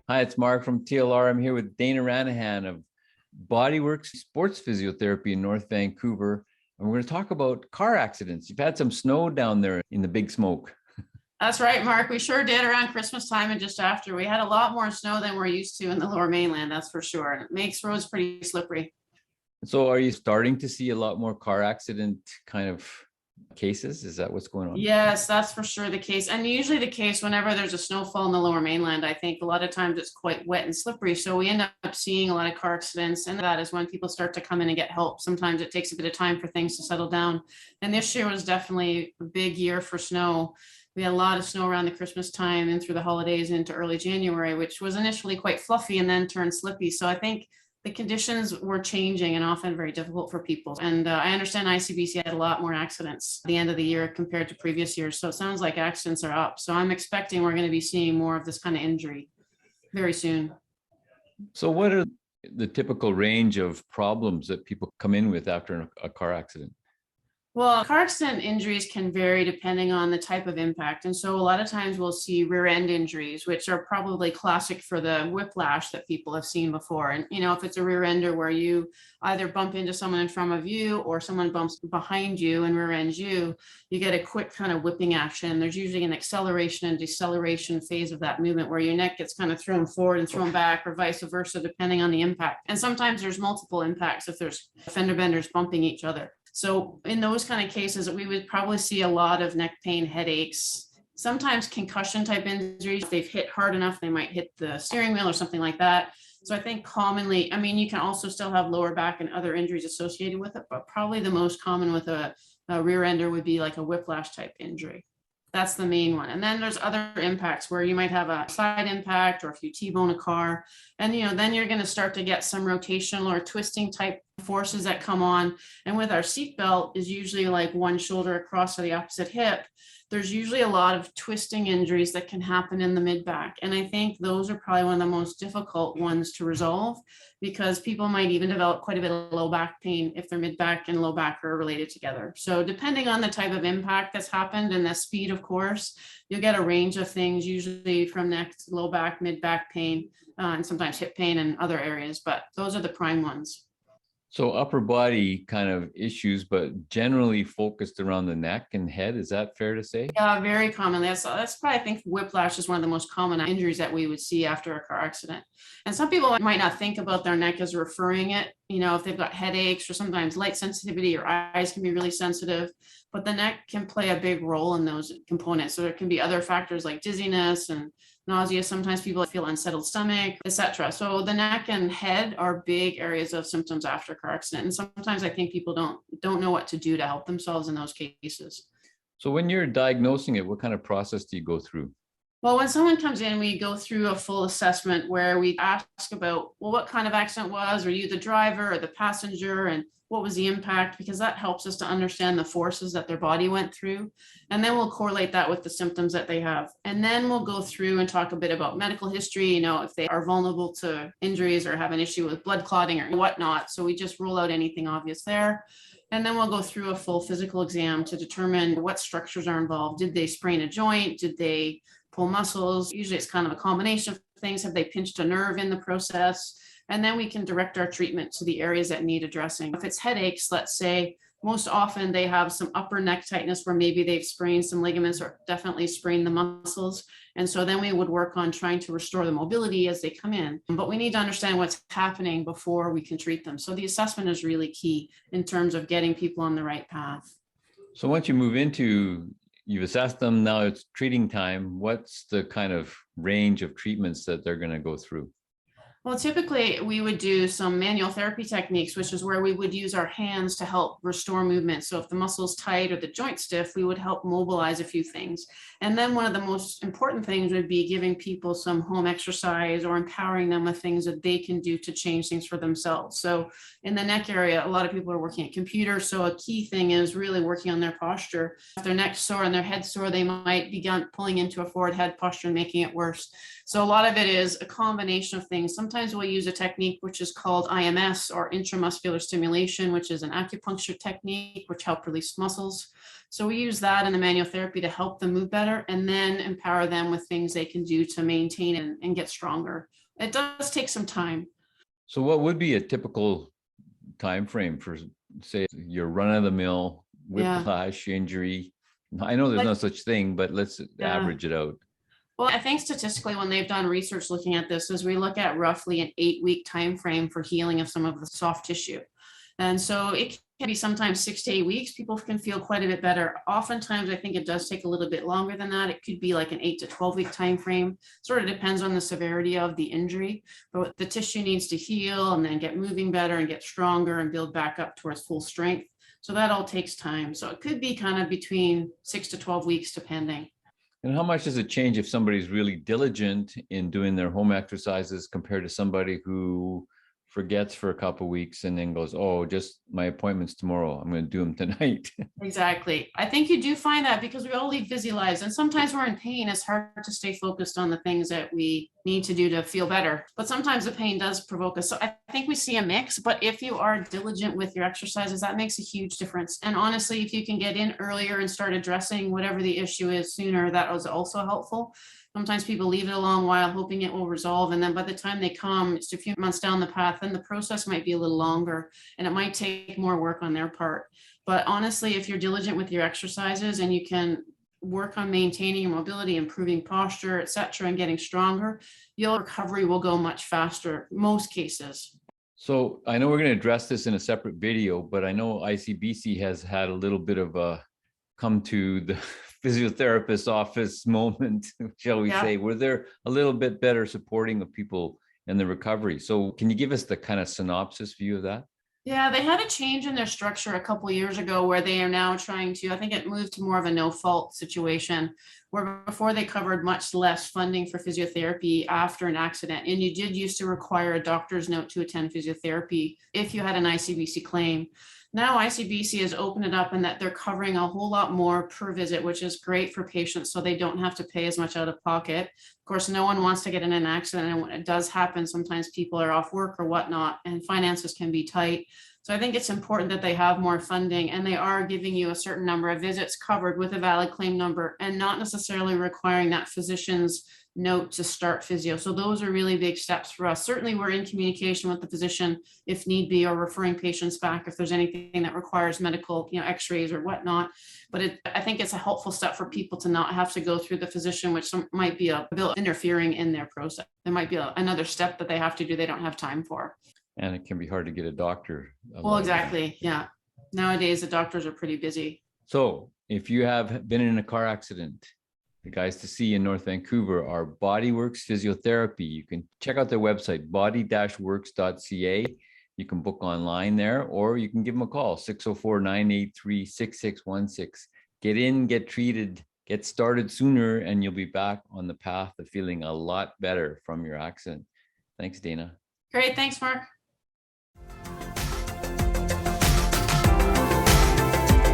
Hi, it's Mark from TLR. I'm here with Dana Ranahan of Bodyworks Sports Physiotherapy in North Vancouver. And we're going to talk about car accidents. You've had some snow down there in the big smoke. That's right, Mark. We sure did around Christmas time and just after. We had a lot more snow than we're used to in the lower mainland, that's for sure. And it makes roads pretty slippery. So are you starting to see a lot more car accident kind of cases? Is that what's going on? Yes, that's for sure the case. And usually the case whenever there's a snowfall in the lower mainland, I think a lot of times it's quite wet and slippery. So we end up seeing a lot of car accidents. And that is when people start to come in and get help. Sometimes it takes a bit of time for things to settle down. And this year was definitely a big year for snow. We had a lot of snow around the Christmas time and through the holidays into early January, which was initially quite fluffy and then turned slippy. So I think the conditions were changing and often very difficult for people. And I understand ICBC had a lot more accidents at the end of the year compared to previous years. So it sounds like accidents are up. So I'm expecting we're going to be seeing more of this kind of injury very soon. So what are the typical range of problems that people come in with after a car accident? Well, car accident injuries can vary depending on the type of impact. And so a lot of times we'll see rear end injuries, which are probably classic for the whiplash that people have seen before. And, if it's a rear ender where you either bump into someone in front of you or someone bumps behind you and rear ends you, you get a quick kind of whipping action. There's usually an acceleration and deceleration phase of that movement where your neck gets kind of thrown forward and thrown back or vice versa, depending on the impact. And sometimes there's multiple impacts if there's fender benders bumping each other. So in those kind of cases, we would probably see a lot of neck pain, headaches, sometimes concussion type injuries. If they've hit hard enough, they might hit the steering wheel or something like that. So I think commonly, you can also still have lower back and other injuries associated with it, but probably the most common with a rear ender would be like a whiplash type injury. That's the main one. And then there's other impacts where you might have a side impact or if you T-bone a car. And, then you're going to start to get some rotational or twisting type forces that come on. And with our seatbelt is usually like one shoulder across to the opposite hip. There's usually a lot of twisting injuries that can happen in the mid-back. And I think those are probably one of the most difficult ones to resolve because people might even develop quite a bit of low back pain if their mid-back and low back are related together. So depending on the type of impact that's happened and the speed, of course, you'll get a range of things, usually from neck to low back, mid-back pain, and sometimes hip pain and other areas, but those are the prime ones. So upper body kind of issues, but generally focused around the neck and head. Is that fair to say? Yeah, very commonly. That's probably, I think whiplash is one of the most common injuries that we would see after a car accident. And some people might not think about their neck as referring it, if they've got headaches or sometimes light sensitivity or eyes can be really sensitive, but the neck can play a big role in those components. So there can be other factors like dizziness and nausea. Sometimes people feel unsettled stomach, etc. So the neck and head are big areas of symptoms after a car accident. And sometimes I think people don't know what to do to help themselves in those cases. So when you're diagnosing it, what kind of process do you go through? Well, when someone comes in, we go through a full assessment where we ask about, well, what kind of accident was, were you the driver or the passenger, and what was the impact? Because that helps us to understand the forces that their body went through. And then we'll correlate that with the symptoms that they have. And then we'll go through and talk a bit about medical history, if they are vulnerable to injuries or have an issue with blood clotting or whatnot. So we just rule out anything obvious there. And then we'll go through a full physical exam to determine what structures are involved. Did they sprain a joint? Did they pull muscles? Usually it's kind of a combination of things. Have they pinched a nerve in the process? And then we can direct our treatment to the areas that need addressing. If it's headaches, let's say, most often they have some upper neck tightness where maybe they've sprained some ligaments or definitely sprained the muscles. And so then we would work on trying to restore the mobility as they come in. But we need to understand what's happening before we can treat them. So the assessment is really key in terms of getting people on the right path. So once you move into, you've assessed them, now it's treating time. What's the kind of range of treatments that they're going to go through? Well, typically we would do some manual therapy techniques, which is where we would use our hands to help restore movement. So if the muscle's tight or the joint stiff, we would help mobilize a few things. And then one of the most important things would be giving people some home exercise or empowering them with things that they can do to change things for themselves. So in the neck area, a lot of people are working at computers. So a key thing is really working on their posture. If their neck's sore and their head's sore, they might be pulling into a forward head posture and making it worse. So a lot of it is a combination of things. Sometimes sometimes we'll use a technique which is called IMS, or intramuscular stimulation, which is an acupuncture technique which help release muscles. So we use that in the manual therapy to help them move better, and then empower them with things they can do to maintain and get stronger. It does take some time. So what would be a typical time frame for, say, your run-of-the-mill whiplash injury? I know there's no such thing, but let's average it out. Well, I think statistically, when they've done research looking at this, is we look at roughly an 8-week time frame for healing of some of the soft tissue. And so it can be sometimes 6 to 8 weeks. People can feel quite a bit better. Oftentimes, I think it does take a little bit longer than that. It could be like an 8 to 12-week time frame. Sort of depends on the severity of the injury. But the tissue needs to heal and then get moving better and get stronger and build back up towards full strength. So that all takes time. So it could be kind of between 6 to 12 weeks, depending. And how much does it change if somebody's really diligent in doing their home exercises compared to somebody who forgets for a couple of weeks and then goes, oh, just my appointment's tomorrow, I'm going to do them tonight? Exactly. I think you do find that because we all lead busy lives, and sometimes we're in pain. It's hard to stay focused on the things that we need to do to feel better. But sometimes the pain does provoke us. So I think we see a mix, but if you are diligent with your exercises, that makes a huge difference. And honestly, if you can get in earlier and start addressing whatever the issue is sooner, that was also helpful. Sometimes people leave it a long while hoping it will resolve. And then by the time they come, it's a few months down the path, and the process might be a little longer and it might take more work on their part. But honestly, if you're diligent with your exercises and you can work on maintaining your mobility, improving posture, etc., and getting stronger, your recovery will go much faster, most cases. So I know we're going to address this in a separate video, but I know ICBC has had a little bit of a come to the physiotherapist's office moment, shall we say, where they're a little bit better supporting of people in the recovery. So can you give us the kind of synopsis view of that? Yeah, they had a change in their structure a couple of years ago where they are now trying to, I think it moved to more of a no-fault situation, where before they covered much less funding for physiotherapy after an accident. And you did used to require a doctor's note to attend physiotherapy if you had an ICBC claim. Now ICBC has opened it up and that they're covering a whole lot more per visit, which is great for patients so they don't have to pay as much out of pocket. Of course, no one wants to get in an accident, and when it does happen, sometimes people are off work or whatnot, and finances can be tight. So I think it's important that they have more funding, and they are giving you a certain number of visits covered with a valid claim number and not necessarily requiring that physician's note to start physio. So those are really big steps for us. Certainly we're in communication with the physician if need be, or referring patients back if there's anything that requires medical, x-rays or whatnot. But I think it's a helpful step for people to not have to go through the physician, which might be a bit interfering in their process. There might be another step that they have to do they don't have time for. And it can be hard to get a doctor. Well, exactly. Yeah. Nowadays, the doctors are pretty busy. So if you have been in a car accident, the guys to see in North Vancouver are Bodyworks Physiotherapy. You can check out their website, body-works.ca. You can book online there, or you can give them a call, 604-983-6616. Get in, get treated, get started sooner, and you'll be back on the path of feeling a lot better from your accident. Thanks, Dana. Great. Thanks, Mark.